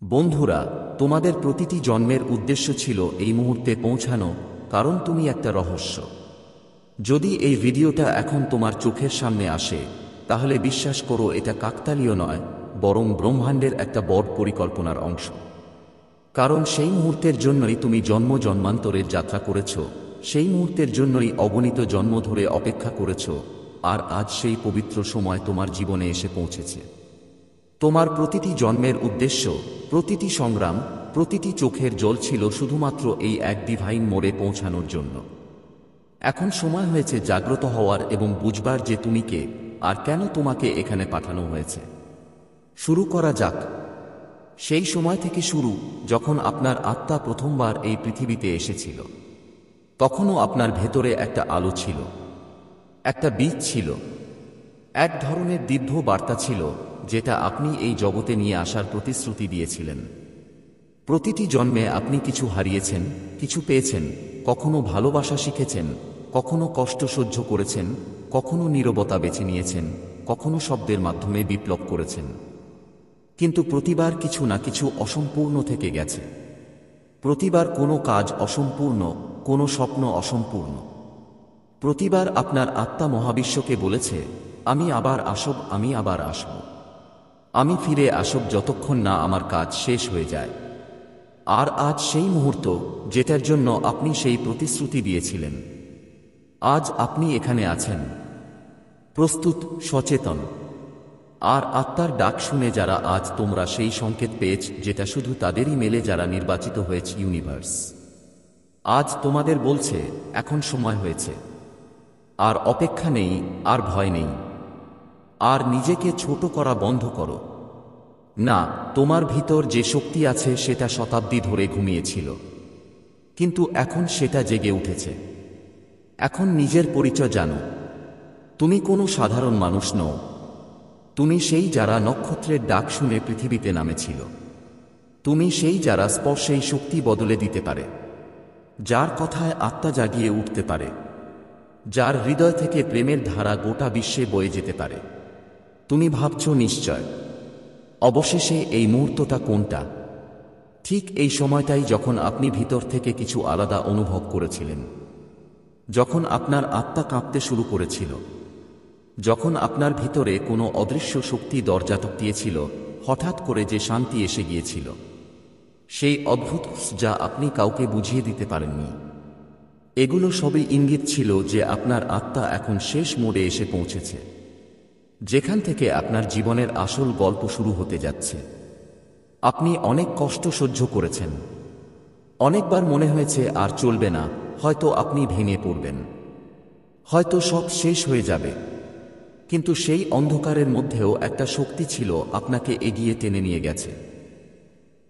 বন্ধুরা, তোমাদের প্রতিটি জন্মের উদ্দেশ্য ছিল এই মুহূর্তে পৌঁছানো, কারণ তুমি একটা রহস্য। যদি এই ভিডিওটা এখন তোমার চোখের সামনে আসে, তাহলে বিশ্বাস করো এটা কাকতালীয় নয়, বরং ব্রহ্মাণ্ডের একটা বড় পরিকল্পনার অংশ। কারণ সেই মুহূর্তের জন্যই তুমি জন্ম জন্মান্তরের যাত্রা করেছ, সেই মুহূর্তের জন্যই অগণিত জন্ম ধরে অপেক্ষা করেছ, আর আজ সেই পবিত্র সময় তোমার জীবনে এসে পৌঁছেছে। তোমার প্রতিটি জন্মের উদ্দেশ্য, প্রতিটি সংগ্রাম, প্রতিটি চোখের জল ছিল শুধুমাত্র এই এক ডিভাইন মোড়ে পৌঁছানোর জন্য। এখন সময় হয়েছে জাগ্রত হওয়ার এবং বুঝবার যে তুমি কে, আর কেন তোমাকে এখানে পাঠানো হয়েছে। শুরু করা যাক। সেই সময় থেকে শুরু, যখন আপনার আত্মা প্রথমবার এই পৃথিবীতে এসেছিল। তখনও আপনার ভেতরে একটা আলো ছিল, একটা বীজ ছিল, এক ধরনের দিব্য বার্তা ছিল, যেটা আপনি এই জগতে নিয়ে আসার প্রতিশ্রুতি দিয়েছিলেন। প্রতিটি জন্মে আপনি কিছু হারিয়েছেন, কিছু পেয়েছেন, কখনো ভালোবাসা শিখেছেন, কখনো কষ্ট সহ্য করেছেন, কখনো নীরবতা বেছে নিয়েছেন, কখনো শব্দের মাধ্যমে বিপ্লব করেছেন। কিন্তু প্রতিবার কিছু না কিছু অসম্পূর্ণ থেকে গেছে। প্রতিবার কোনো কাজ অসম্পূর্ণ, কোনো স্বপ্ন অসম্পূর্ণ। প্রতিবার আপনার আত্মা মহাবিশ্বকে বলেছে, আমি আবার আসব, আমি আবার আসব, আমি ফিরে আসব যতক্ষণ না আমার কাজ শেষ হয়ে যায়। আর আজ সেই মুহূর্ত, যেটার জন্য আপনি সেই প্রতিশ্রুতি দিয়েছিলেন। আজ আপনি এখানে আছেন, প্রস্তুত, সচেতন, আর আত্মার ডাক শুনে যারা আজ তোমরা সেই সংকেত পেয়েছ যেটা শুধু তাদেরই মেলে যারা নির্বাচিত হয়েছে ইউনিভার্স। আজ তোমাদের বলছে, এখন সময় হয়েছে। আর অপেক্ষা নেই, আর ভয় নেই, আর নিজেকে ছোট করা বন্ধ করো। না, তোমার ভিতর যে শক্তি আছে সেটা শতাব্দী ধরে ঘুমিয়েছিল, কিন্তু এখন সেটা জেগে উঠেছে। এখন নিজের পরিচয় জানো। তুমি কোনো সাধারণ মানুষ নও। তুমি সেই যারা নক্ষত্রের ডাক শুনে পৃথিবীতে নামেছিল। তুমি সেই যারা স্পর্শেই শক্তি বদলে দিতে পারে, যার কথায় আত্মা জাগিয়ে উঠতে পারে, যার হৃদয় থেকে প্রেমের ধারা গোটা বিশ্বে বয়ে যেতে পারে। তুমি ভাবছ নিশ্চয়, অবশেষে এই মুহূর্তটা কোনটা? ঠিক এই সময়টাই যখন আপনি ভিতর থেকে কিছু আলাদা অনুভব করেছিলেন, যখন আপনার আত্মা কাঁপতে শুরু করেছিল, যখন আপনার ভিতরে কোনো অদৃশ্য শক্তি দরজা টপকিয়েছিল, হঠাৎ করে যে শান্তি এসে গিয়েছিল, সেই অদ্ভুত যা আপনি কাউকে বুঝিয়ে দিতে পারেননি। এগুলো সবই ইঙ্গিত ছিল যে আপনার আত্মা এখন শেষ মোড়ে এসে পৌঁছেছে, যেখান থেকে আপনার জীবনের আসল গল্প শুরু হতে যাচ্ছে। আপনি অনেক কষ্ট সহ্য করেছেন। অনেকবার মনে হয়েছে আর চলবে না, হয়তো আপনি ভেঙে পড়বেন, হয়তো সব শেষ হয়ে যাবে। কিন্তু সেই অন্ধকারের মধ্যেও একটা শক্তি ছিল আপনাকে এগিয়ে টেনে নিয়ে গেছে।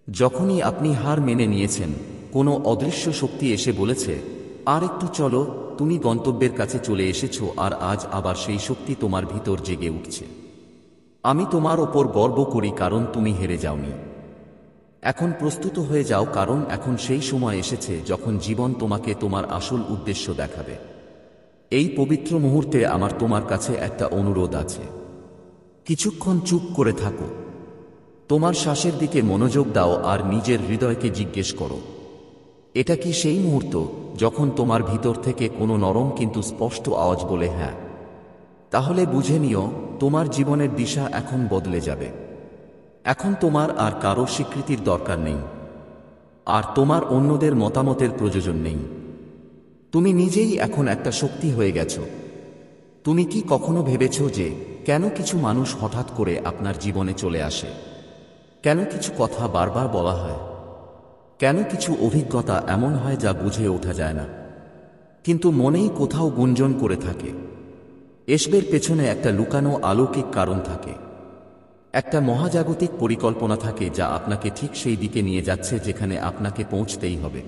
যখনই আপনি হার মেনে নিয়েছেন, কোনো অদৃশ্য শক্তি এসে বলেছে, আর একটু চলো, তুমি গন্তব্যের কাছে চলে এসেছো। আর আজ আবার সেই শক্তি তোমার ভিতর জেগে উঠছে। আমি তোমার ওপর গর্ব করি, কারণ তুমি হেরে যাওনি। এখন প্রস্তুত হয়ে যাও, কারণ এখন সেই সময় এসেছে যখন জীবন তোমাকে তোমার আসল উদ্দেশ্য দেখাবে। এই পবিত্র মুহূর্তে আমার তোমার কাছে একটা অনুরোধ আছে। কিছুক্ষণ চুপ করে থাকো, তোমার শ্বাসের দিকে মনোযোগ দাও আর নিজের হৃদয়কে জিজ্ঞেস করো, এটা কি সেই মুহূর্ত যখন তোমার ভিতর থেকে কোনো নরম কিন্তু স্পষ্ট আওয়াজ বলে হ্যাঁ? তাহলে বুঝে নিও, তোমার জীবনের দিশা এখন বদলে যাবে। এখন তোমার আর কারো স্বীকৃতির দরকার নেই, আর তোমার অন্যদের মতামতের প্রয়োজন নেই। তুমি নিজেই এখন একটা শক্তি হয়ে গেছো। তুমি কি কখনো ভেবেছ যে কেন কিছু মানুষ হঠাৎ করে আপনার জীবনে চলে আসে? কেন কিছু কথা বারবার বলা হয়? কেন কিছু অভিজ্ঞতা এমন হয় যা বুঝে ওঠা যায় না, কিন্তু মনেই কোথাও গুঞ্জন করে থাকে? এসবের পেছনে একটা লুকানো অলৌকিক কারণ থাকে, একটা মহাজাগতিক পরিকল্পনা থাকে যা আপনাকে ঠিক সেই দিকে নিয়ে যাচ্ছে যেখানে আপনাকে পৌঁছতেই হবে।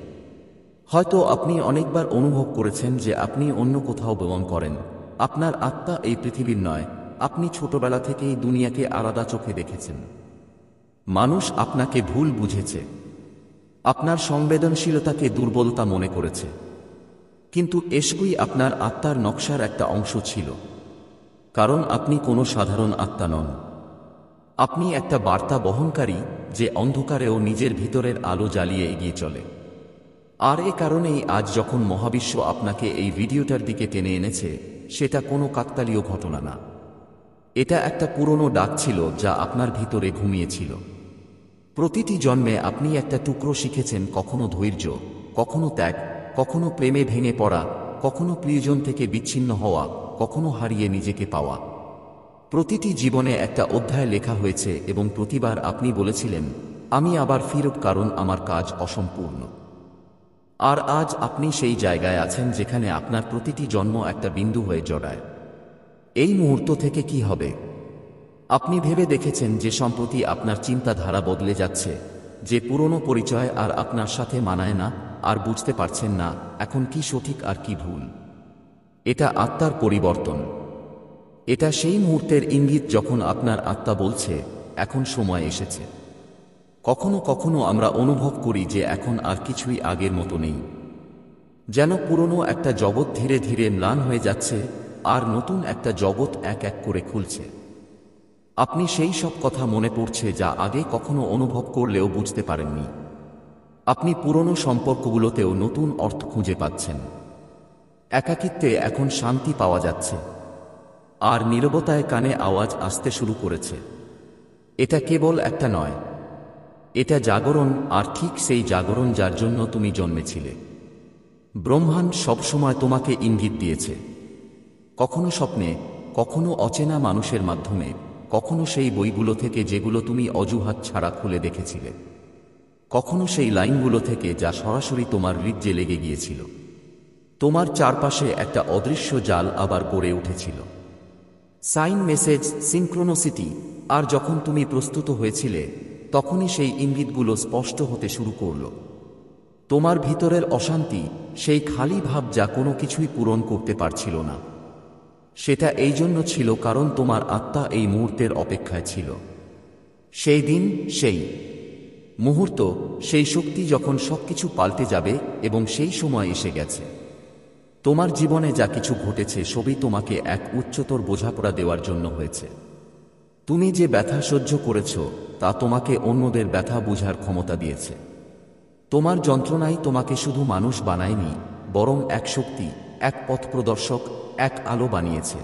হয়তো আপনি অনেকবার অনুভব করেছেন যে আপনি অন্য কোথাও ভ্রমণ করেন, আপনার আত্মা এই পৃথিবীর নয়। আপনি ছোটবেলা থেকেই দুনিয়াকে আলাদা চোখে দেখেছেন। মানুষ আপনাকে ভুল বুঝেছে, আপনার সংবেদনশীলতাকে দুর্বলতা মনে করেছে, কিন্তু এসবই আপনার আত্মার নকশার একটা অংশ ছিল। কারণ আপনি কোনো সাধারণ আত্মা নন। আপনি একটা বার্তা বহনকারী, যে অন্ধকারেও নিজের ভিতরের আলো জ্বালিয়ে এগিয়ে চলে। আর এ কারণেই আজ যখন মহাবিশ্ব আপনাকে এই ভিডিওটার দিকে টেনে এনেছে, সেটা কোনো কাকতালীয় ঘটনা না। এটা একটা পুরনো ডাক ছিল যা আপনার ভিতরে ঘুমিয়েছিল। প্রতিটি জন্মে আপনি একটা টুকরো শিখেছেন, কখনো ধৈর্য, কখনো ত্যাগ, কখনো প্রেমে ভেঙে পড়া, কখনো প্রিয়জন থেকে বিচ্ছিন্ন হওয়া, কখনো হারিয়ে নিজেকে পাওয়া। প্রতিটি জীবনে একটা অধ্যায় লেখা হয়েছে এবং প্রতিবার আপনি বলেছিলেন, আমি আবার ফিরব, কারণ আমার কাজ অসম্পূর্ণ। আর আজ আপনি সেই জায়গায় আছেন যেখানে আপনার প্রতিটি জন্ম একটা বিন্দু হয়ে জড়ায়। এই মুহূর্ত থেকে কি হবে? আপনি ভেবে দেখেছেন যে সম্প্রতি আপনার চিন্তাধারা বদলে যাচ্ছে, যে পুরনো পরিচয় আর আপনার সাথে মানায় না, আর বুঝতে পারছেন না এখন কি সঠিক আর কি ভুল। এটা আত্মার পরিবর্তন। এটা সেই মুহূর্তের ইঙ্গিত যখন আপনার আত্মা বলছে, এখন সময় এসেছে। কখনো কখনো আমরা অনুভব করি যে এখন আর কিছুই আগের মতো নেই, যেন পুরনো একটা জগৎ ধীরে ধীরে ম্লান হয়ে যাচ্ছে আর নতুন একটা জগৎ এক এক করে খুলছে। আপনি সেই সব কথা মনে পড়ছে যা আগে কখনো অনুভব করলেও বুঝতে পারেননি। আপনি পুরনো সম্পর্কগুলোতেও নতুন অর্থ খুঁজে পাচ্ছেন। একাকিত্বে এখন শান্তি পাওয়া যাচ্ছে, আর নীরবতায় কানে আওয়াজ আসতে শুরু করেছে। এটা কেবল একটা নয়, এটা জাগরণ, আর ঠিক সেই জাগরণ যার জন্য তুমি জন্মেছিলে। ব্রহ্মাণ্ড সবসময় তোমাকে ইঙ্গিত দিয়েছে, কখনো স্বপ্নে, কখনো অচেনা মানুষের মাধ্যমে, কখনো সেই বইগুলো থেকে যেগুলো তুমি অজুহাত ছাড়া খুলে দেখেছিলে, কখনো সেই লাইনগুলো থেকে যা সরাসরি তোমার হৃদয়ে লেগে গিয়েছিল। তোমার চারপাশে একটা অদৃশ্য জাল আবার গড়ে উঠেছিল। Sign, message, সিনক্রোনোসিটি। আর যখন তুমি প্রস্তুত হয়েছিলে, তখনই সেই ইঙ্গিতগুলো স্পষ্ট হতে শুরু করল। তোমার ভিতরের অশান্তি, সেই খালি ভাব যা কোনো কিছুই পূরণ করতে পারছিল না, সেটা এই জন্য ছিল কারণ তোমার আত্মা এই মুহূর্তের অপেক্ষায় ছিল। সেই দিন, সেই মুহূর্ত, সেই শক্তি যখন সবকিছু পাল্টে যাবে, এবং সেই সময় এসে গেছে। তোমার জীবনে যা কিছু ঘটেছে সবই তোমাকে এক উচ্চতর বোঝাপড়া দেওয়ার জন্য হয়েছে। তুমি যে ব্যথা সহ্য করেছ তা তোমাকে অন্যদের ব্যথা বোঝার ক্ষমতা দিয়েছে। তোমার যন্ত্রণাই তোমাকে শুধু মানুষ বানায়নি, বরং এক শক্তি, এক পথ প্রদর্শক, এক আলো বানিয়েছে।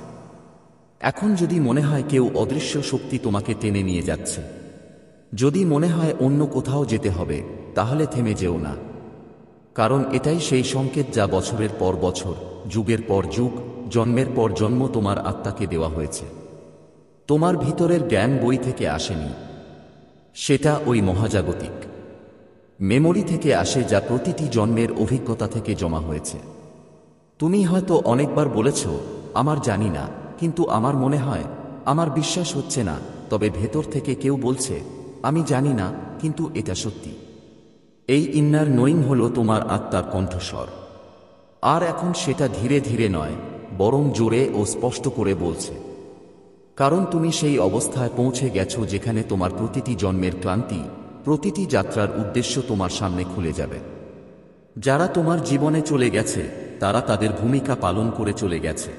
এখন যদি মনে হয় কেউ অদৃশ্য শক্তি তোমাকে টেনে নিয়ে যাচ্ছে, যদি মনে হয় অন্য কোথাও যেতে হবে, তাহলে থেমে যেও না। কারণ এটাই সেই সংকেত যা বছরের পর বছর, যুগের পর যুগ, জন্মের পর জন্ম তোমার আত্মাকে দেওয়া হয়েছে। তোমার ভিতরের জ্ঞান বই থেকে আসেনি, সেটা ওই মহাজাগতিক মেমোরি থেকে আসে যা প্রতিটি জন্মের অভিজ্ঞতা থেকে জমা হয়েছে। তুমি হয়তো অনেকবার বলেছ, আমার জানি না, কিন্তু আমার মনে হয়, আমার বিশ্বাস হচ্ছে না। তবে ভেতর থেকে কেউ বলছে, আমি জানি না, কিন্তু এটা সত্যি। এই ইন্নার নোয়িং হলো তোমার আত্মার কণ্ঠস্বর। আর এখন সেটা ধীরে ধীরে নয়, বরং জোরে ও স্পষ্ট করে বলছে। কারণ তুমি সেই অবস্থায় পৌঁছে গেছো যেখানে তোমার প্রতিটি জন্মের ক্লান্তি, প্রতিটি যাত্রার উদ্দেশ্য তোমার সামনে খুলে যাবে। যারা তোমার জীবনে চলে গেছে তারা তাদের ভূমিকা পালন করে চলে গেছে।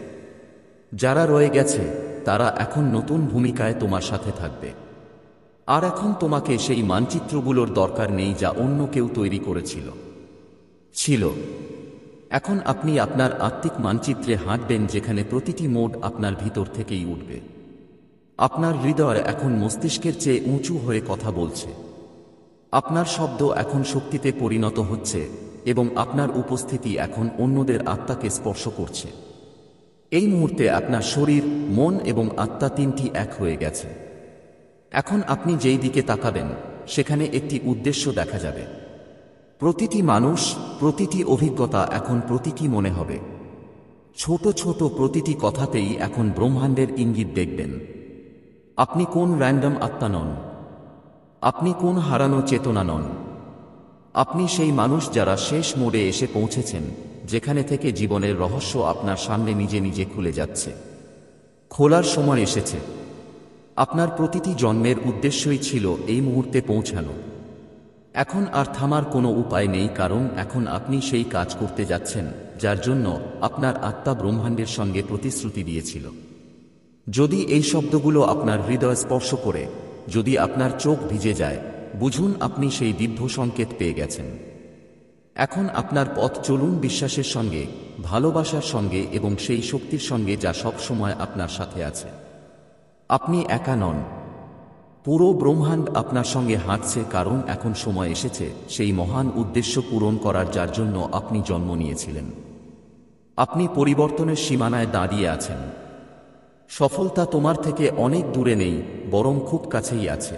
যারা রয়ে গেছে তারা এখন নতুন ভূমিকায় তোমার সাথে থাকবে। আর এখন তোমাকে সেই মানচিত্রগুলোর দরকার নেই যা অন্য কেউ তৈরি করেছিল। এখন আপনি আপনার আত্মিক মানচিত্রে হাঁটবেন, যেখানে প্রতিটি মোড় আপনার ভিতর থেকেই উঠবে। আপনার হৃদয় এখন মস্তিষ্কের চেয়ে উঁচু হয়ে কথা বলছে। আপনার শব্দ এখন শক্তিতে পরিণত হচ্ছে, এবং আপনার উপস্থিতি এখন অন্যদের আত্মাকে স্পর্শ করছে। এই মুহূর্তে আপনার শরীর, মন এবং আত্মা তিনটি এক হয়ে গেছে। এখন আপনি যেই দিকে তাকাবেন, সেখানে একটি উদ্দেশ্য দেখা যাবে। প্রতিটি মানুষ, প্রতিটি অভিজ্ঞতা এখন প্রতীকী মনে হবে। ছোট ছোট প্রতিটি কথাতেই এখন ব্রহ্মাণ্ডের ইঙ্গিত দেখবেন। আপনি কোন র্যান্ডম আত্মা নন, আপনি কোন হারানো চেতনা নন। আপনি সেই মানুষ যারা শেষ মোড়ে এসে পৌঁছেছেন, যেখানে থেকে জীবনের রহস্য আপনার সামনে নিজে নিজে খুলে যাচ্ছে। খোলার সময় এসেছে। আপনার প্রতিটি জন্মের উদ্দেশ্যই ছিল এই মুহূর্তে পৌঁছানো। এখন আর থামার কোনো উপায় নেই, কারণ এখন আপনি সেই কাজ করতে যাচ্ছেন যার জন্য আপনার আত্মা ব্রহ্মাণ্ডের সঙ্গে প্রতিশ্রুতি দিয়েছিল। যদি এই শব্দগুলো আপনার হৃদয় স্পর্শ করে, যদি আপনার চোখ ভিজে যায়, বুঝুন আপনি সেই দিব্য সংকেত পেয়ে গেছেন। এখন আপনার পথ চলুন বিশ্বাসের সঙ্গে, ভালোবাসার সঙ্গে এবং সেই শক্তির সঙ্গে যা সব সময় আপনার সাথে আছে। আপনি একা নন, পুরো ব্রহ্মাণ্ড আপনার সঙ্গে হাঁটছে, কারণ এখন সময় এসেছে সেই মহান উদ্দেশ্য পূরণ করার যার জন্য আপনি জন্ম নিয়েছিলেন। আপনি পরিবর্তনের সীমানায় দাঁড়িয়ে আছেন। সফলতা তোমার থেকে অনেক দূরে নেই, বরং খুব কাছেই আছে।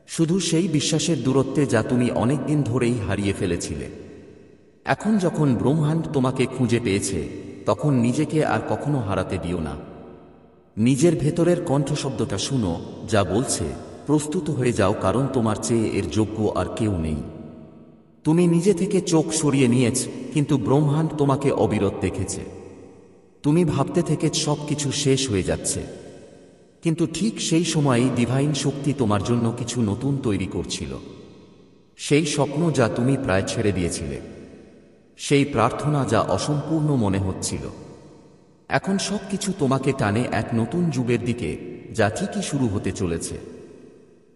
শুধু সেই বিশ্বাসের দূরত্বে যা তুমি অনেক দিন ধরেই হারিয়ে ফেলেছিলে। এখন যখন ব্রহ্মাণ্ড তোমাকে খুঁজে পেয়েছে, তখন নিজেকে আর কখনো হারাতে দিও না। নিজের ভেতরের কণ্ঠশব্দটা শুনো, যা বলছে প্রস্তুত হয়ে যাও, কারণ তোমার চেয়ে এর যোগ্য আর কেউ নেই। তুমি নিজে থেকে চোখ সরিয়ে নিয়েছ, কিন্তু ব্রহ্মাণ্ড তোমাকে অবিরত দেখেছে। তুমি ভাবতে থেকে সব কিছু শেষ হয়ে যাচ্ছে, কিন্তু ঠিক সেই সময়েই ডিভাইন শক্তি তোমার জন্য কিছু নতুন তৈরি করছিল। সেই স্বপ্ন যা তুমি প্রায় ছেড়ে দিয়েছিলে, সেই প্রার্থনা যা অসম্পূর্ণ মনে হচ্ছিল, এখন সব কিছু তোমাকে টানে এক নতুন যুগের দিকে, যা ঠিকই শুরু হতে চলেছে।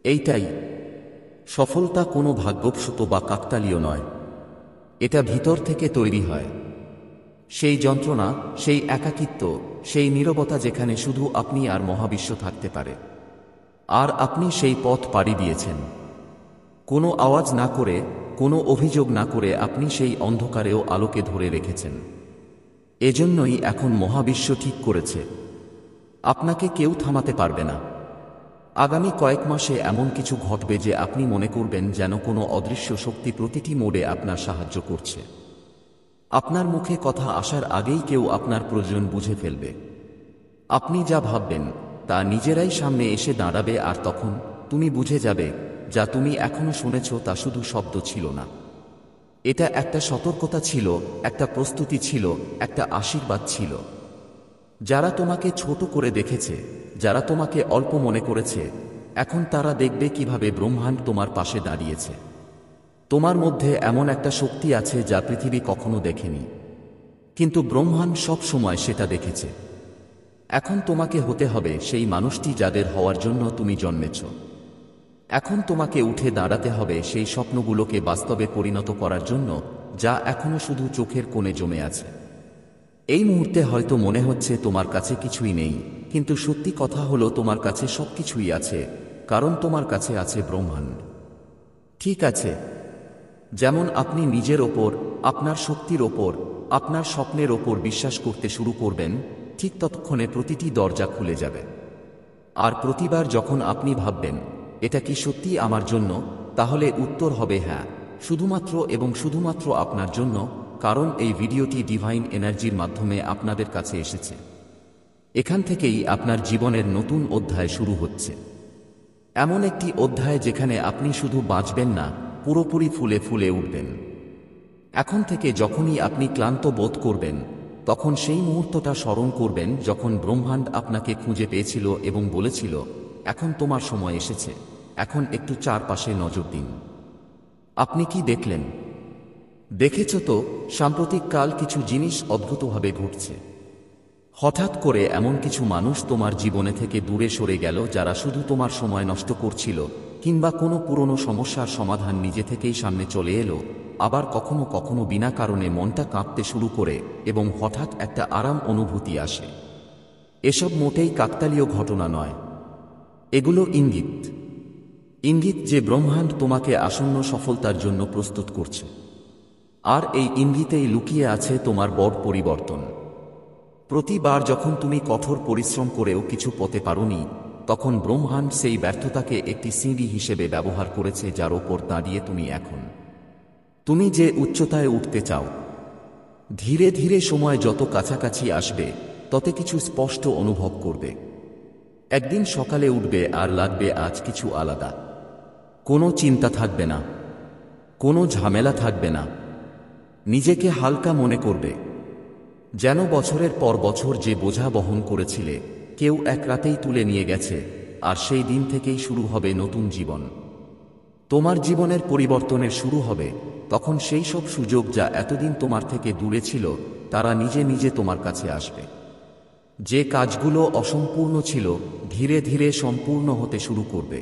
এইটাই সফলতা, কোনো ভাগ্যবশত বা কাকতালীয় নয়। এটা ভিতর থেকে তৈরি হয়। সেই যন্ত্রণা, সেই একাকিত্ব, সেই নীরবতা যেখানে শুধু আপনি আর মহাবিশ্ব থাকতে পারে। আর আপনি সেই পথ পাড়ি দিয়েছেন। কোনো আওয়াজ না করে, কোনো অভিযোগ না করে আপনি সেই অন্ধকারেও আলোকে ধরে রেখেছেন। এজন্যই এখন মহাবিশ্ব ঠিক করেছে, আপনাকে কেউ থামাতে পারবে না। আগামী কয়েক মাসে এমন কিছু ঘটবে যে আপনি মনে করবেন যেন কোনো অদৃশ্য শক্তি প্রতিটি মোড়ে আপনার সাহায্য করছে। আপনার মুখে কথা আসার আগেই কেউ আপনার প্রয়োজন বুঝে ফেলবে। আপনি যা ভাববেন তা নিজেরাই সামনে এসে দাঁড়াবে, আর তখন তুমি বুঝে যাবে যা তুমি এখনো শুনেছ তা শুধু শব্দ ছিল না। এটা একটা সতর্কতা ছিল, একটা প্রস্তুতি ছিল, একটা আশীর্বাদ ছিল। যারা তোমাকে ছোট করে দেখেছে, যারা তোমাকে অল্প মনে করেছে, এখন তারা দেখবে কিভাবে ব্রহ্মাণ্ড তোমার পাশে দাঁড়িয়েছে। তোমার মধ্যে এমন একটা শক্তি আছে যা পৃথিবী কখনো দেখেনি, কিন্তু ব্রহ্মাণ্ড সব সময় সেটা দেখেছে। এখন তোমাকে হতে হবে সেই মানুষটি যাদের হওয়ার জন্য তুমি জন্মেছ। এখন তোমাকে উঠে দাঁড়াতে হবে সেই স্বপ্নগুলোকে বাস্তবে পরিণত করার জন্য, যা এখনো শুধু চোখের কোণে জমে আছে। এই মুহূর্তে হয়তো মনে হচ্ছে তোমার কাছে কিছুই নেই, কিন্তু সত্যি কথা হলো তোমার কাছে সবকিছুই আছে, কারণ তোমার কাছে আছে ব্রহ্মাণ্ড। ঠিক আছে, যেমন আপনি নিজের ওপর, আপনার শক্তির ওপর, আপনার স্বপ্নের ওপর বিশ্বাস করতে শুরু করবেন, ঠিক ততক্ষণে প্রতিটি দরজা খুলে যাবে। আর প্রতিবার যখন আপনি ভাববেন এটা কি সত্যি আমার জন্য, তাহলে উত্তর হবে হ্যাঁ, শুধুমাত্র এবং শুধুমাত্র আপনার জন্য, কারণ এই ভিডিওটি ডিভাইন এনার্জির মাধ্যমে আপনাদের কাছে এসেছে। এখান থেকেই আপনার জীবনের নতুন অধ্যায় শুরু হচ্ছে। এমন একটি অধ্যায় যেখানে আপনি শুধু বাঁচবেন না, পুরোপুরি ফুলে ফুলে উঠবেন। এখন থেকে যখনই আপনি ক্লান্ত বোধ করবেন, তখন সেই মুহূর্তটা স্মরণ করবেন যখন ব্রহ্মাণ্ড আপনাকে খুঁজে পেয়েছিল এবং বলেছিল, এখন তোমার সময় এসেছে, এখন একটু চারপাশে নজর দিন। আপনি কি দেখলেন? দেখেছ তো, সাম্প্রতিককাল কিছু জিনিস অদ্ভুতভাবে ঘটছে। হঠাৎ করে এমন কিছু মানুষ তোমার জীবনে থেকে দূরে সরে গেল, যারা শুধু তোমার সময় নষ্ট করছিল, কিংবা কোনো পুরনো সমস্যার সমাধান নিজে থেকেই সামনে চলে এলো। আবার কখনো কখনো বিনা কারণে মনটা কাঁপতে শুরু করে এবং হঠাৎ একটা আরাম অনুভূতি আসে। এসব মোটেই কাকতালীয় ঘটনা নয়, এগুলো ইঙ্গিত। ইঙ্গিত যে ব্রহ্মাণ্ড তোমাকে আসন্ন সফলতার জন্য প্রস্তুত করছে। আর এই ইঙ্গিতেই লুকিয়ে আছে তোমার বড় পরিবর্তন। প্রতিবার যখন তুমি কঠোর পরিশ্রম করেও কিছু পেতে পারোনি, তখন ব্রহ্মাণ্ড সেই ব্যর্থতাকে একটি সিঁড়ি হিসেবে ব্যবহার করেছে, যার ওপর দাঁড়িয়ে তুমি যে উচ্চতায় উঠতে চাও। ধীরে ধীরে সময় যত কাছাকাছি আসবে, তত কিছু স্পষ্ট অনুভব করবে। একদিন সকালে উঠবে আর লাগবে আজ কিছু আলাদা। কোনো চিন্তা থাকবে না, কোনো ঝামেলা থাকবে না। নিজেকে হালকা মনে করবে, যেন বছরের পর বছর যে বোঝা বহন করেছিলে কেউ এক রাতেই তুলে নিয়ে গেছে, আর সেই দিন থেকেই শুরু হবে নতুন জীবন। তোমার জীবনের পরিবর্তনের শুরু হবে তখন সেই সব সুযোগ যা এতদিন তোমার থেকে দূরে ছিল, তারা নিজে নিজে তোমার কাছে আসবে। যে কাজগুলো অসম্পূর্ণ ছিল ধীরে ধীরে সম্পূর্ণ হতে শুরু করবে।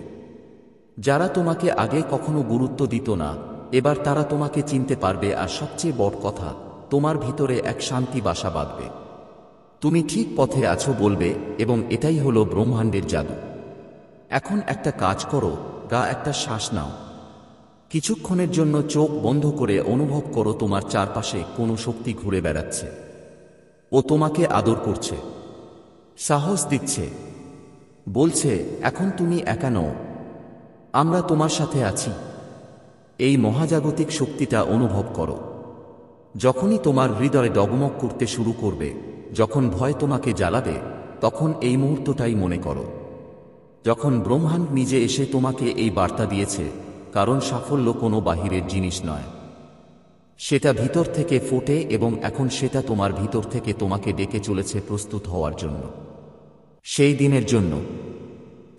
যারা তোমাকে আগে কখনো গুরুত্ব দিত না, এবার তারা তোমাকে চিনতে পারবে, আর সবচেয়ে বড় কথা, তোমার ভিতরে এক শান্তি বাসা বাঁধবে। তুমি ঠিক পথে আছো বলবে, এবং এটাই হলো ব্রহ্মাণ্ডের জাদু। এখন একটা কাজ করো, একটা শ্বাস নাও। কিছুক্ষণের জন্য চোখ বন্ধ করে অনুভব করো তোমার চারপাশে কোনো শক্তি ঘুরে বেড়াচ্ছে। ও তোমাকে আদর করছে, সাহস দিচ্ছে, বলছে এখন তুমি একা নও, আমরা তোমার সাথে আছি। এই মহাজাগতিক শক্তিটা অনুভব করো। যখনই তোমার হৃদয় ডগমগ করতে শুরু করবে, যখন ভয় তোমাকে জ্বালাবে, তখন এই মুহূর্তটাই মনে করো যখন ব্রহ্মাণ্ড নিজে এসে তোমাকে এই বার্তা দিয়েছে। কারণ সাফল্য কোনো বাহিরের জিনিস নয়, সেটা ভিতর থেকে ফোটে, এবং এখন সেটা তোমার ভিতর থেকে তোমাকে ডেকে চলেছে প্রস্তুত হওয়ার জন্য, সেই দিনের জন্য।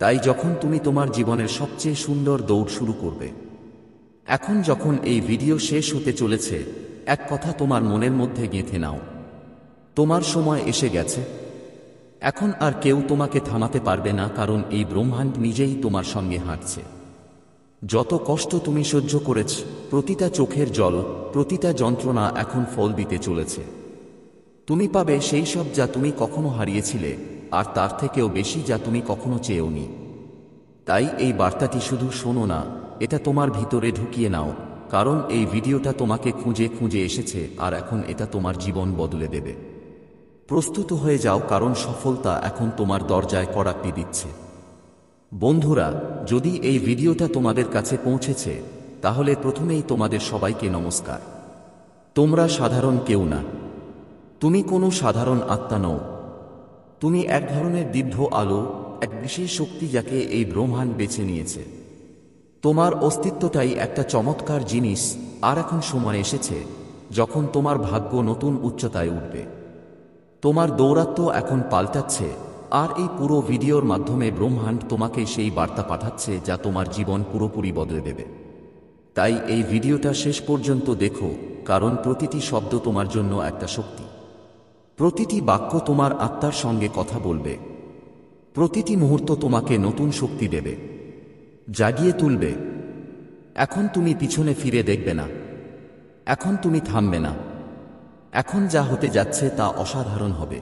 তাই যখন তুমি তোমার জীবনের সবচেয়ে সুন্দর দৌড় শুরু করবে, এখন যখন এই ভিডিও শেষ হতে চলেছে, এক কথা তোমার মনের মধ্যে গেঁথে নাও, তোমার সময় এসে গেছে। এখন আর কেউ তোমাকে থামাতে পারবে না, কারণ এই ব্রহ্মাণ্ড নিজেই তোমার সঙ্গে হাঁটছে। যত কষ্ট তুমি সহ্য করেছ, প্রতিটা চোখের জল, প্রতিটা যন্ত্রণা এখন ফল দিতে চলেছে। তুমি পাবে সেই সব যা তুমি কখনো হারিয়েছিলে, আর তার থেকেও বেশি যা তুমি কখনো চেয়েওনি। তাই এই বার্তাটি শুধু শোনো না, এটা তোমার ভিতরে ঢুকিয়ে নাও, কারণ এই ভিডিওটা তোমাকে খুঁজে খুঁজে এসেছে, আর এখন এটা তোমার জীবন বদলে দেবে। প্রস্তুত হয়ে যাও, কারণ সফলতা এখন তোমার দরজায় কড়াকটি দিচ্ছে। বন্ধুরা, যদি এই ভিডিওটা তোমাদের কাছে পৌঁছেছে, তাহলে প্রথমেই তোমাদের সবাইকে নমস্কার। তোমরা সাধারণ কেউ না, তুমি কোনো সাধারণ আত্মা নও। তুমি এক ধরনের দিব্য আলো, এক বিশেষ শক্তি যাকে এই ব্রহ্মাণ্ড বেছে নিয়েছে। তোমার অস্তিত্বটাই একটা চমৎকার জিনিস, আর এখন সময় এসেছে যখন তোমার ভাগ্য নতুন উচ্চতায় উঠবে। তোমার দৌরাত্ম্য এখন পাল্টাচ্ছে, আর এই পুরো ভিডিওর মাধ্যমে ব্রহ্মাণ্ড তোমাকে সেই বার্তা পাঠাচ্ছে যা তোমার জীবন পুরোপুরি বদলে দেবে। তাই এই ভিডিওটা শেষ পর্যন্ত দেখো, কারণ প্রতিটি শব্দ তোমার জন্য একটা শক্তি। প্রতিটি বাক্য তোমার আত্মার সঙ্গে কথা বলবে। প্রতিটি মুহূর্ত তোমাকে নতুন শক্তি দেবে, জাগিয়ে তুলবে। এখন তুমি পিছনে ফিরে দেখবে না, এখন তুমি থামবে না। এখন যা হতে যাচ্ছে তা অসাধারণ হবে।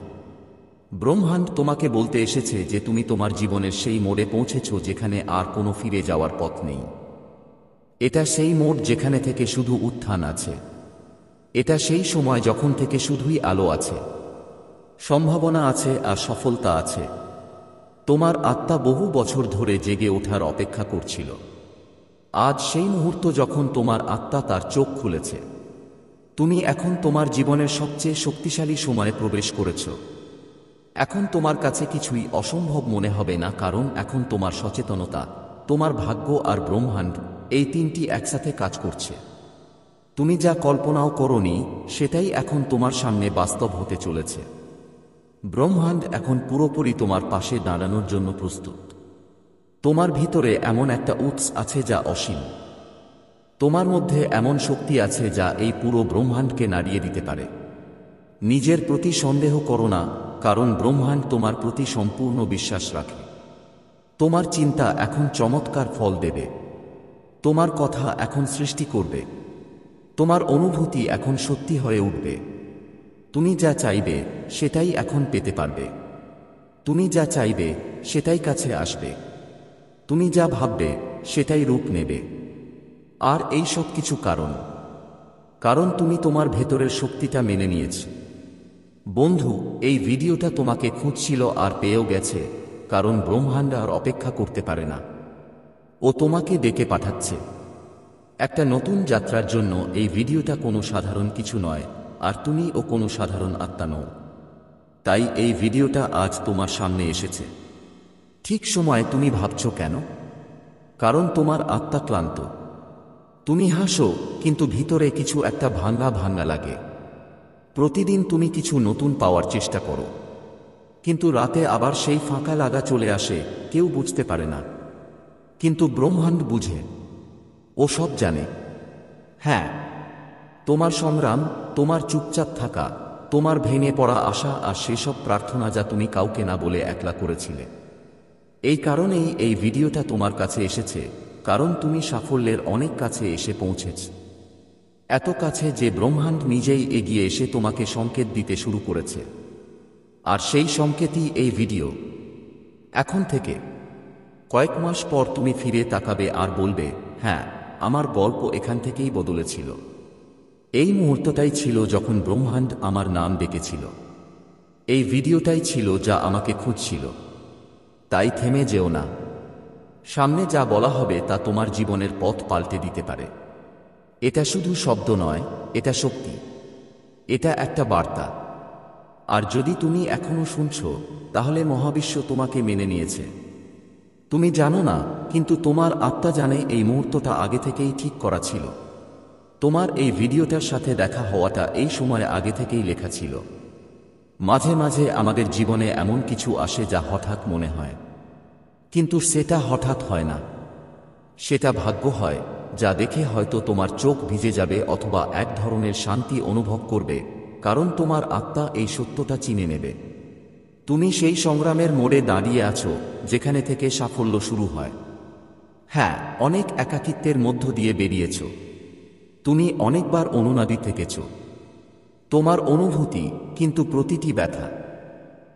ব্রহ্মাণ্ড তোমাকে বলতে এসেছে যে তুমি তোমার জীবনের সেই মোড়ে পৌঁছেছ যেখানে আর কোনো ফিরে যাওয়ার পথ নেই। এটা সেই মোড় যেখানে থেকে শুধু উত্থান আছে। এটা সেই সময় যখন থেকে শুধুই আলো আছে, সম্ভাবনা আছে, আর সফলতা আছে। তোমার আত্মা বহু বছর ধরে জেগে ওঠার অপেক্ষা করছিল। আজ সেই মুহূর্ত যখন তোমার আত্মা তার চোখ খুলেছে। তুমি এখন তোমার জীবনের সবচেয়ে শক্তিশালী সময়ে প্রবেশ করেছ। এখন তোমার কাছে কিছুই অসম্ভব মনে হবে না, কারণ এখন তোমার সচেতনতা, তোমার ভাগ্য আর ব্রহ্মাণ্ড, এই তিনটি একসাথে কাজ করছে। তুমি যা কল্পনাও করোনি, সেটাই এখন তোমার সামনে বাস্তব হতে চলেছে। ব্রহ্মাণ্ড এখন পুরোপুরি তোমার পাশে দাঁড়ানোর জন্য প্রস্তুত। তোমার ভিতরে এমন একটা উৎস আছে যা অসীম। তোমার মধ্যে এমন শক্তি আছে যা এই পুরো ব্রহ্মাণ্ডকে নাড়িয়ে দিতে পারে। নিজের প্রতি সন্দেহ করো না, কারণ ব্রহ্মাণ্ড তোমার প্রতি সম্পূর্ণ বিশ্বাস রাখে। তোমার চিন্তা এখন চমৎকার ফল দেবে। তোমার কথা এখন সৃষ্টি করবে। তোমার অনুভূতি এখন সত্যি হয়ে উঠবে। তুমি যা চাইবে সেটাই এখন পেতে পারবে। তুমি যা চাইবে সেটাই কাছে আসবে। তুমি যা ভাববে সেটাই রূপ নেবে। আর এই সব কিছু কারণ তুমি তোমার ভেতরের শক্তিটা মেনে নিয়েছ। বন্ধু, এই ভিডিওটা তোমাকে খুঁজছিল আর পেয়েও গেছে, কারণ ব্রহ্মাণ্ড আর অপেক্ষা করতে পারে না। ও তোমাকে ডেকে পাঠাচ্ছে একটা নতুন যাত্রার জন্য। এই ভিডিওটা কোনো সাধারণ কিছু নয়, আর তুমিও কোনো সাধারণ আত্মা নও। তাই এই ভিডিওটা আজ তোমার সামনে এসেছে ঠিক সময়। তুমি ভাবছো কেন? কারণ তোমার আত্মা ক্লান্ত। তুমি হাসো, কিন্তু ভিতরে কিছু একটা ভাঙা ভাঙা লাগে। প্রতিদিন তুমি কিছু নতুন পাওয়ার চেষ্টা করো, কিন্তু রাতে আবার সেই ফাঁকা লাগা চলে আসে। কেউ বুঝতে পারে না, কিন্তু ব্রহ্মাণ্ড বুঝে। ও সব জানে। হ্যাঁ, তোমার সংগ্রাম, তোমার চুপচাপ থাকা, তোমার ভেঙে পড়া আশা আর সেসব প্রার্থনা যা তুমি কাউকে না বলে একলা করেছিলে। এই কারণেই এই ভিডিওটা তোমার কাছে এসেছে, কারণ তুমি সাফল্যের অনেক কাছে এসে পৌঁছেছ। এত কাছে যে ব্রহ্মাণ্ড নিজেই এগিয়ে এসে তোমাকে সংকেত দিতে শুরু করেছে। আর সেই সংকেতই এই ভিডিও। এখন থেকে কয়েক মাস পর তুমি ফিরে তাকাবে আর বলবে, হ্যাঁ, আমার গল্প এখান থেকেই বদলেছিল। এই মুহূর্তটাই ছিল যখন ব্রহ্মাণ্ড আমার নাম ডেকেছিল। এই ভিডিওটাই ছিল যা আমাকে খুঁজছিল। তাই থেমে যেও না। সামনে যা বলা হবে তা তোমার জীবনের পথ পাল্টে দিতে পারে। এটা শুধু শব্দ নয়, এটা শক্তি। এটা একটা বার্তা। আর যদি তুমি এখনো শুনছো, তাহলে মহাবিশ্ব তোমাকে মেনে নিয়েছে। তুমি জানো না, কিন্তু তোমার আত্মা জানে এই মুহূর্তটা আগে থেকেই ঠিক করা ছিল। তোমার এই ভিডিওটার সাথে দেখা হওয়াটা এই সময় আগে থেকেই লেখা ছিল। মাঝে মাঝে আমাদের জীবনে এমন কিছু আসে যা হঠাৎ মনে হয়, কিন্তু সেটা হঠাৎ হয় না। সেটা ভাগ্য হয়, যা দেখে হয়তো তোমার চোখ ভিজে যাবে অথবা এক ধরনের শান্তি অনুভব করবে, কারণ তোমার আত্মা এই সত্যটা চিনে নেবে। তুমি সেই সংগ্রামের মোড়ে দাঁড়িয়ে আছো যেখানে থেকে সাফল্য শুরু হয়। হ্যাঁ, অনেক একাকিত্বের মধ্য দিয়ে বেরিয়েছ। তুমি অনেকবার অনুনাদি থেকেছ। তোমার অনুভূতি, কিন্তু প্রতিটি ব্যথা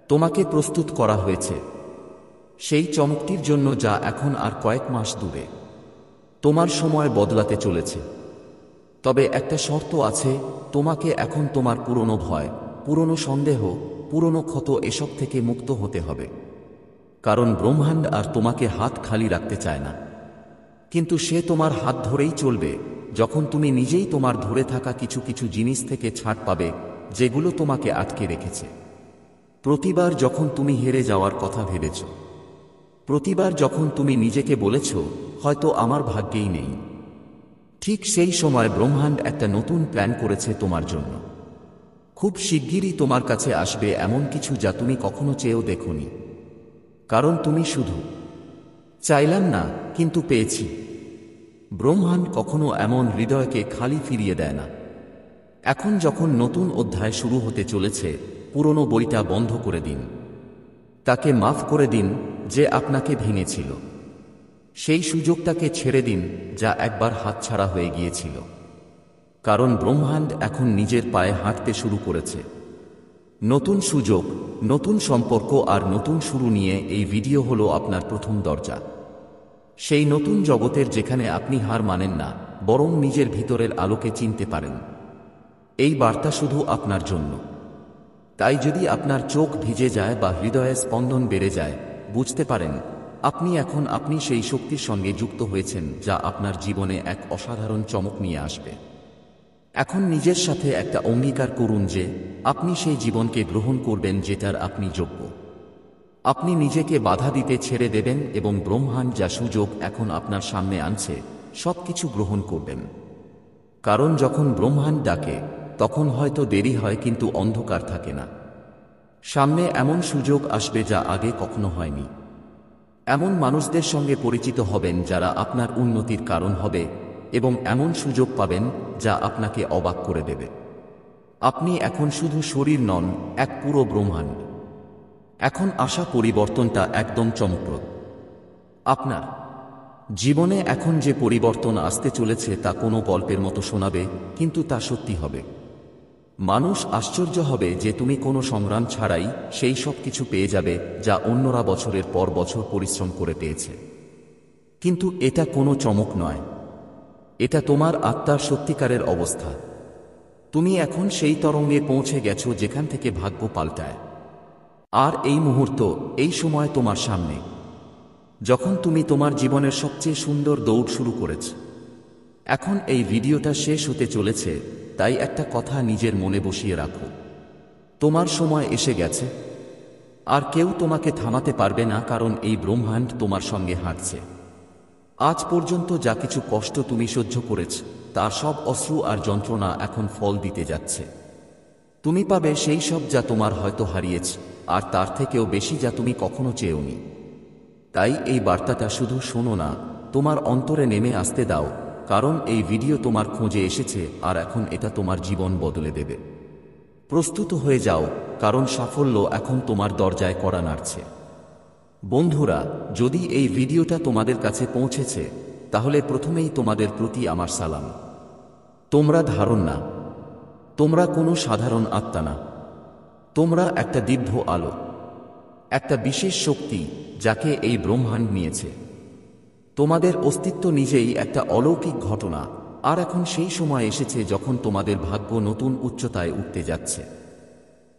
তোমাকে প্রস্তুত করা হয়েছে সেই চমকটির জন্য যা এখন আর কয়েক মাস দূরে। তোমার সময় বদলাতে চলেছে। তবে একটা শর্ত আছে, তোমাকে এখন তোমার পুরনো ভয়, পুরনো সন্দেহ, পুরনো ক্ষত এসব থেকে মুক্ত হতে হবে। কারণ ব্রহ্মাণ্ড আর তোমাকে হাত খালি রাখতে চায় না। কিন্তু সে তোমার হাত ধরেই চলবে যখন তুমি নিজেই তোমার ধরে থাকা কিছু কিছু জিনিস থেকে ছাড় পাবে, যেগুলো তোমাকে আটকে রেখেছে। প্রতিবার যখন তুমি হেরে যাওয়ার কথা ভেবেছ, প্রতিবার যখন তুমি নিজেকে বলেছ, হয়তো আমার ভাগ্যেই নেই, ঠিক সেই সময় ব্রহ্মাণ্ড একটা নতুন প্ল্যান করেছে তোমার জন্য। খুব শিগগিরই তোমার কাছে আসবে এমন কিছু যা তুমি কখনো চেয়েও দেখোনি। কারণ তুমি শুধু চাইলাম না, কিন্তু পেয়েছি। ব্রহ্মাণ্ড কখনো এমন হৃদয়কে খালি ফিরিয়ে দেয় না। এখন যখন নতুন অধ্যায় শুরু হতে চলেছে, পুরনো বইটা বন্ধ করে দিন। তাকে মাফ করে দিন যে আপনাকে ভেঙেছিল। সেই সুযোগটাকে ছেড়ে দিন যা একবার হাতছাড়া হয়ে গিয়েছিল। কারণ ব্রহ্মাণ্ড এখন নিজের পায়ে হাঁটতে শুরু করেছে। নতুন সুযোগ, নতুন সম্পর্ক আর নতুন শুরু নিয়ে এই ভিডিও হলো আপনার প্রথম দরজা। সেই নতুন জগতের যেখানে আপনি হার মানেন না, বরং নিজের ভিতরের আলোকে চিনতে পারেন। এই বার্তা শুধু আপনার জন্য। তাই যদি আপনার চোখ ভিজে যায় বা হৃদয়ে স্পন্দন বেড়ে যায়, বুঝতে পারেন আপনি সেই শক্তির সঙ্গে যুক্ত হয়েছেন যা আপনার জীবনে এক অসাধারণ চমক নিয়ে আসবে। এখন নিজের সাথে একটা অঙ্গীকার করুন যে আপনি সেই জীবনকে গ্রহণ করবেন যেটার আপনি যোগ্য। আপনি নিজেকে বাধা দিতে ছেড়ে দেবেন এবং ব্রহ্মাণ্ড যা সুযোগ এখন আপনার সামনে আনছে সবকিছু গ্রহণ করবেন। কারণ যখন ব্রহ্মাণ্ড ডাকে, তখন হয়তো দেরি হয়, কিন্তু অন্ধকার থাকে না। সামনে এমন সুযোগ আসবে যা আগে কখনো হয়নি। এমন মানুষদের সঙ্গে পরিচিত হবেন যারা আপনার উন্নতির কারণ হবে, এবং এমন সুযোগ পাবেন যা আপনাকে অবাক করে দেবে। আপনি এখন শুধু শরীর নন, এক পুরো ব্রহ্মাণ্ড। এখন আসা পরিবর্তনটা একদম চমকপ্রদ। আপনার জীবনে এখন যে পরিবর্তন আসতে চলেছে তা কোনো গল্পের মতো শোনাবে, কিন্তু তা সত্যি হবে। মানুষ আশ্চর্য হবে যে তুমি কোনো সংগ্রাম ছাড়াই সেই সব কিছু পেয়ে যাবে যা অন্যরা বছরের পর বছর পরিশ্রম করে পেয়েছে। কিন্তু এটা কোনো চমক নয়, এটা তোমার আত্মার সত্যিকারের অবস্থা। তুমি এখন সেই তরঙ্গে পৌঁছে গেছো যেখান থেকে ভাগ্য পাল্টায়। আর এই মুহূর্ত, এই সময় তোমার সামনে, যখন তুমি তোমার জীবনের সবচেয়ে সুন্দর দৌড় শুরু করেছ। এখন এই ভিডিওটা শেষ হতে চলেছে, তাই একটা কথা নিজের মনে বসিয়ে রাখো। তোমার সময় এসে গেছে। আর কেউ তোমাকে থামাতে পারবে না, কারণ এই ব্রহ্মাণ্ড তোমার সঙ্গে হাঁটছে। আজ পর্যন্ত যা কিছু কষ্ট তুমি সহ্য করেছ, তার সব অশ্রু আর যন্ত্রণা এখন ফল দিতে যাচ্ছে। তুমি পাবে সেই সব যা তোমার হয়তো হারিয়েছ, আর তার থেকেও বেশি যা তুমি কখনো চেয়েওনি। তাই এই বার্তাটা শুধু শোনো না, তোমার অন্তরে নেমে আসতে দাও, কারণ এই ভিডিও তোমার খোঁজে এসেছে আর এখন এটা তোমার জীবন বদলে দেবে। প্রস্তুত হয়ে যাও, কারণ সাফল্য এখন তোমার দরজায় কড়া নাড়ছে। বন্ধুরা, যদি এই ভিডিওটা তোমাদের কাছে পৌঁছেছে, তাহলে প্রথমেই তোমাদের প্রতি আমার সালাম। তোমরা ধারণ না, তোমরা কোনো সাধারণ আত্মা না, তোমরা একটা দিব্য আলো, একটা বিশেষ শক্তি যাকে এই ব্রহ্মাণ্ড নিয়েছে। তোমাদের অস্তিত্ব নিজেই একটা অলৌকিক ঘটনা, আর এখন সেই সময় এসেছে যখন তোমাদের ভাগ্য নতুন উচ্চতায় উঠতে যাচ্ছে।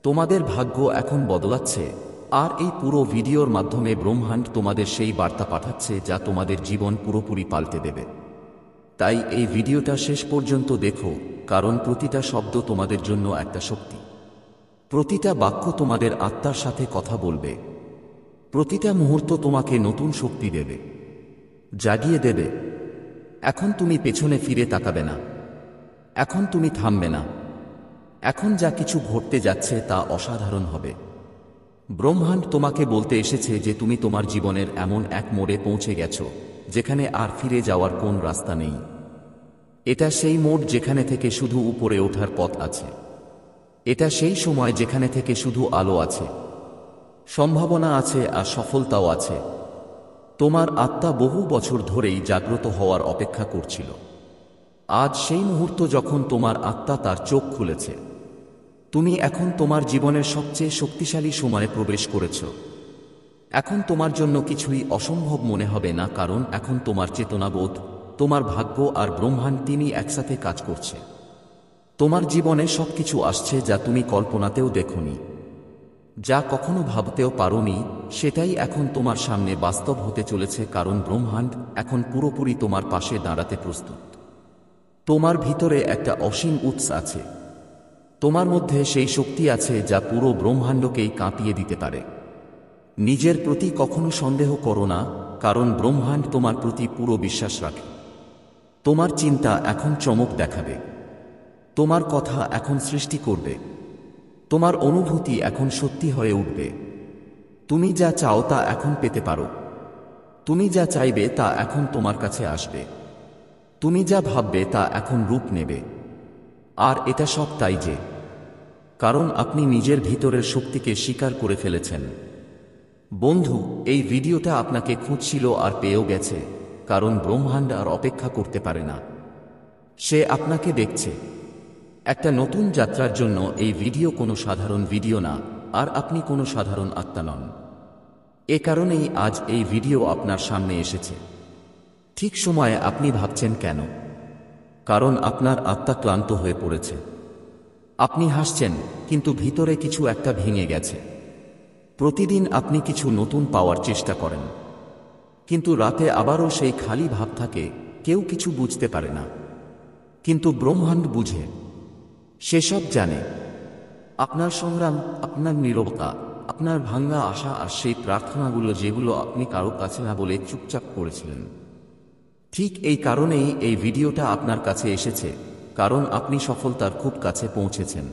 তোমাদের ভাগ্য এখন বদলাচ্ছে, আর এই পুরো ভিডিওর মাধ্যমে ব্রহ্মাণ্ড তোমাদের সেই বার্তা পাঠাচ্ছে যা তোমাদের জীবন পুরোপুরি পাল্টে দেবে। তাই এই ভিডিওটা শেষ পর্যন্ত দেখো, কারণ প্রতিটা শব্দ তোমাদের জন্য একটা শক্তি। প্রতিটা বাক্য তোমাদের আত্মার সাথে কথা বলবে। প্রতিটা মুহূর্ত তোমাকে নতুন শক্তি দেবে, জাগিয়ে দেবে। এখন তুমি পেছনে ফিরে তাকাবে না, এখন তুমি থামবে না। এখন যা কিছু ঘটতে যাচ্ছে তা অসাধারণ হবে। ব্রহ্মাণ্ড তোমাকে বলতে এসেছে যে তুমি তোমার জীবনের এমন এক মোড়ে পৌঁছে গেছো যেখানে আর ফিরে যাওয়ার কোন রাস্তা নেই। এটা সেই মোড় যেখানে থেকে শুধু উপরে ওঠার পথ আছে। এটা সেই সময় যেখানে থেকে শুধু আলো আছে, সম্ভাবনা আছে আর সফলতাও আছে। তোমার আত্মা বহু বছর ধরেই জাগ্রত হওয়ার অপেক্ষা করছিল। আজ সেই মুহূর্ত যখন তোমার আত্মা তার চোখ খুলেছে। তুমি এখন তোমার জীবনের সবচেয়ে শক্তিশালী সময়ে প্রবেশ করেছ। এখন তোমার জন্য কিছুই অসম্ভব মনে হবে না, কারণ এখন তোমার চেতনাবোধ, তোমার ভাগ্য আর ব্রহ্মাণ্ড তিনি একসাথে কাজ করছে। তোমার জীবনে সবকিছু আসছে যা তুমি কল্পনাতেও দেখোনি, যা কখনো ভাবতেও পারোনি, সেটাই এখন তোমার সামনে বাস্তব হতে চলেছে, কারণ ব্রহ্মাণ্ড এখন পুরোপুরি তোমার পাশে দাঁড়াতে প্রস্তুত। তোমার ভিতরে একটা অসীম উৎস আছে। তোমার মধ্যে সেই শক্তি আছে যা পুরো ব্রহ্মাণ্ডকেই কাঁপিয়ে দিতে পারে। নিজের প্রতি কখনো সন্দেহ করো না, কারণ ব্রহ্মাণ্ড তোমার প্রতি পুরো বিশ্বাস রাখে। তোমার চিন্তা এখন চমক দেখাবে, তোমার কথা এখন সৃষ্টি করবে, তোমার অনুভূতি এখন সত্যি হয়ে উঠবে। তুমি যা চাও তা এখন পেতে পারো। তুমি যা চাইবে তা এখন তোমার কাছে আসবে। তুমি যা ভাববে তা এখন রূপ নেবে। আর এটা সব তাই যে, কারণ আপনি নিজের ভিতরের শক্তিকে স্বীকার করে ফেলেছেন। বন্ধু, এই ভিডিওটা আপনাকে খুঁজছিল আর পেয়েও গেছে, কারণ ব্রহ্মাণ্ড আর অপেক্ষা করতে পারে না। সে আপনাকে দেখছে একটা নতুন যাত্রার জন্য। এই ভিডিও কোনো সাধারণ ভিডিও না, আর আপনি কোনো সাধারণ আত্মা নন। এ কারণেই আজ এই ভিডিও আপনার সামনে এসেছে। ঠিক সময়ে আপনি ভাবছেন কেন? কারণ আপনার আত্মা ক্লান্ত হয়ে পড়েছে। আপনি হাসছেন, কিন্তু ভিতরে কিছু একটা ভেঙে গেছে। প্রতিদিন আপনি কিছু নতুন পাওয়ার চেষ্টা করেন, কিন্তু রাতে আবারও সেই খালি ভাব থাকে, কেউ কিছু বুঝতে পারে না। কিন্তু ব্রহ্মাণ্ড বুঝে, সেসব জানে। আপনার সংগ্রাম, আপনার নীরবতা, আপনার ভাঙ্গা আশা আর সেই প্রার্থনাগুলো যেগুলো আপনি কারো কাছে না বলে চুপচাপ করেছিলেন। ঠিক এই কারণেই এই ভিডিওটা আপনার কাছে এসেছে, কারণ আপনি সফলতার খুব কাছে পৌঁছেছেন।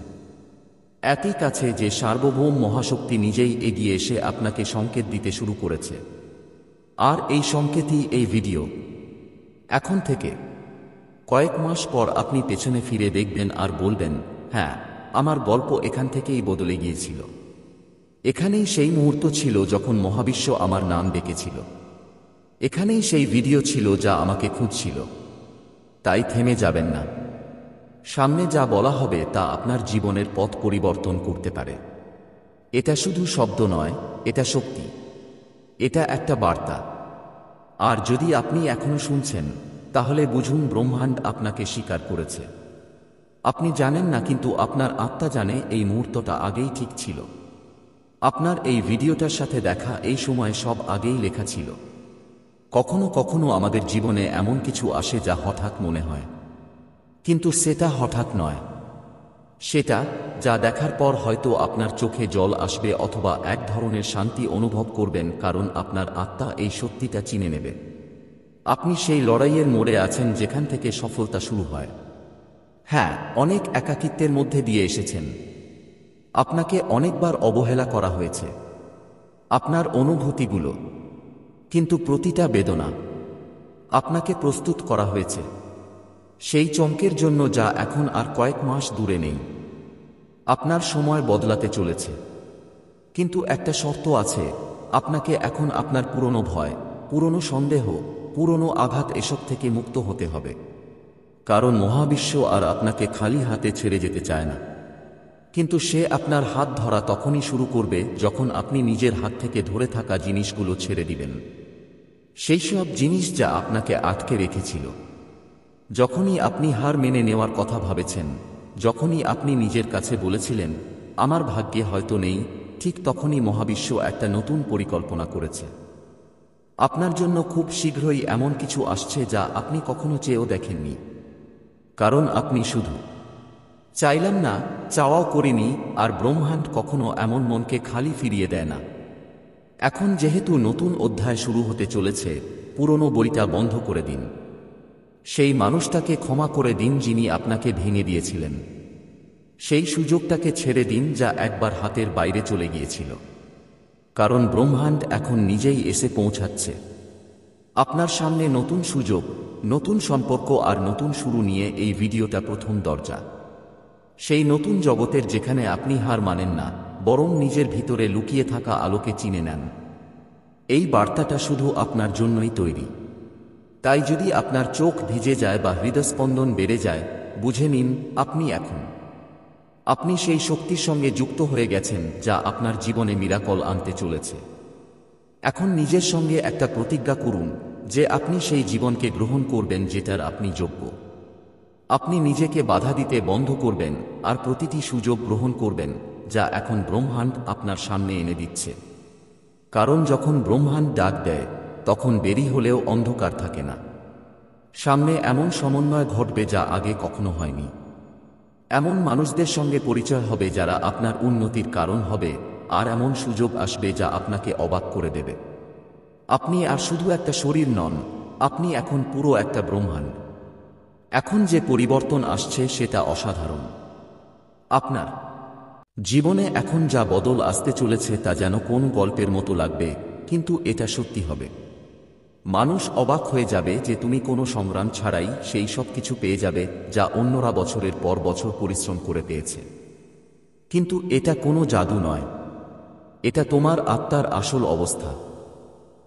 এতই কাছে যে সার্বভৌম মহাশক্তি নিজেই এগিয়ে এসে আপনাকে সংকেত দিতে শুরু করেছে। আর এই সংকেতই এই ভিডিও। এখন থেকে কয়েক মাস পর আপনি পেছনে ফিরে দেখবেন আর বলবেন, হ্যাঁ, আমার গল্প এখান থেকেই বদলে গিয়েছিল। এখানেই সেই মুহূর্ত ছিল যখন মহাবিশ্ব আমার নাম ডেকেছিল। এখানেই সেই ভিডিও ছিল যা আমাকে খুঁজছিল। তাই থেমে যাবেন না। সামনে যা বলা হবে তা আপনার জীবনের পথ পরিবর্তন করতে পারে। এটা শুধু শব্দ নয়, এটা শক্তি। এটা একটা বার্তা। আর যদি আপনি এখনো শুনছেন, তাহলে বুঝুন ব্রহ্মাণ্ড আপনাকে স্বীকার করেছে। আপনি জানেন না, কিন্তু আপনার আত্মা জানে এই মুহূর্তটা আগেই ঠিক ছিল। আপনার এই ভিডিওটার সাথে দেখা এই সময় সব আগেই লেখা ছিল। কখনো কখনো আমাদের জীবনে এমন কিছু আসে যা হঠাৎ মনে হয়, কিন্তু সেটা হঠাৎ নয়। সেটা যা দেখার পর হয়তো আপনার চোখে জল আসবে অথবা এক ধরনের শান্তি অনুভব করবেন, কারণ আপনার আত্মা এই সত্যিটা চিনে নেবে। আপনি সেই লড়াইয়ের মোড়ে আছেন যেখান থেকে সফলতা শুরু হয়। হ্যাঁ, অনেক একাকিত্বের মধ্যে দিয়ে এসেছেন। আপনাকে অনেকবার অবহেলা করা হয়েছে, আপনার অনুভূতিগুলো, কিন্তু প্রতিটা বেদনা আপনাকে প্রস্তুত করা হয়েছে সেই চমকের জন্য যা এখন আর কয়েক মাস দূরে নেই। আপনার সময় বদলাতে চলেছে, কিন্তু একটা শর্ত আছে। আপনাকে এখন আপনার পুরনো ভয়, পুরনো সন্দেহ, পুরনো আঘাত এসব থেকে মুক্ত হতে হবে। কারণ মহাবিশ্ব আর আপনাকে খালি হাতে ছেড়ে যেতে চায় না, কিন্তু সে আপনার হাত ধরা তখনই শুরু করবে যখন আপনি নিজের হাত থেকে ধরে থাকা জিনিসগুলো ছেড়ে দিবেন। সেই সব জিনিস যা আপনাকে আটকে রেখেছিল। যখনই আপনি হার মেনে নেওয়ার কথা ভাবেছেন, যখনই আপনি নিজের কাছে বলেছিলেন আমার ভাগ্যে হয়তো নেই, ঠিক তখনই মহাবিশ্ব একটা নতুন পরিকল্পনা করেছে। আপনার জন্য খুব শীঘ্রই এমন কিছু আসছে যা আপনি কখনো চেয়েও দেখেননি। কারণ আপনি শুধু চাইলাম না, চাওয়াও করিনি, আর ব্রহ্মাণ্ড কখনো এমন মনকে খালি ফিরিয়ে দেয় না। এখন যেহেতু নতুন অধ্যায় শুরু হতে চলেছে, পুরনো বইটা বন্ধ করে দিন। সেই মানুষটাকে ক্ষমা করে দিন যিনি আপনাকে ভেঙে দিয়েছিলেন। সেই সুযোগটাকে ছেড়ে দিন যা একবার হাতের বাইরে চলে গিয়েছিল। কারণ ব্রহ্মাণ্ড এখন নিজেই এসে পৌঁছাচ্ছে আপনার সামনে। নতুন সুযোগ, নতুন সম্পর্ক আর নতুন শুরু নিয়ে এই ভিডিওটা প্রথম দরজা। সেই নতুন জগতের যেখানে আপনি হার মানেন না, বরং নিজের ভিতরে লুকিয়ে থাকা আলোকে চিনে নেন। এই বার্তাটা শুধু আপনার জন্যই তৈরি। তাই যদি আপনার চোখ ভিজে যায় বা হৃদস্পন্দন বেড়ে যায়, বুঝে নিন আপনি সেই শক্তির সঙ্গে যুক্ত হয়ে গেছেন যা আপনার জীবনে মিরাকল আনতে চলেছে। এখন নিজের সঙ্গে একটা প্রতিজ্ঞা করুন যে আপনি সেই জীবনকে গ্রহণ করবেন যেটার আপনি যোগ্য। আপনি নিজেকে বাধা দিতে বন্ধ করবেন আর প্রতিটি সুযোগ গ্রহণ করবেন যা এখন ব্রহ্মাণ্ড আপনার সামনে এনে দিচ্ছে। কারণ যখন ব্রহ্মাণ্ড ডাক দেয়, তখন দেরি হলেও অন্ধকার থাকে না। সামনে এমন সমন্বয় ঘটবে যা আগে কখনো হয়নি। এমন মানুষদের সঙ্গে পরিচয় হবে যারা আপনার উন্নতির কারণ হবে, আর এমন সুযোগ আসবে যা আপনাকে অবাক করে দেবে। আপনি আর শুধু একটা শরীর নন, আপনি এখন পুরো একটা ব্রহ্মাণ্ড। এখন যে পরিবর্তন আসছে সেটা অসাধারণ। আপনার জীবনে এখন যা বদল আসতে চলেছে তা যেন কোন গল্পের মতো লাগবে, কিন্তু এটা সত্যি হবে। মানুষ অবাক হয়ে যাবে যে তুমি কোনো সংগ্রাম ছাড়াই সেই সব কিছু পেয়ে যাবে যা অন্যরা বছরের পর বছর পরিশ্রম করে পেয়েছে। কিন্তু এটা কোনো জাদু নয়, এটা তোমার আত্মার আসল অবস্থা।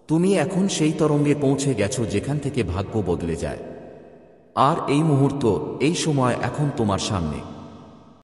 তুমি এখন সেই তরঙ্গে পৌঁছে গেছো যেখান থেকে ভাগ্য বদলে যায়। আর এই মুহূর্ত, এই সময় এখন তোমার সামনে।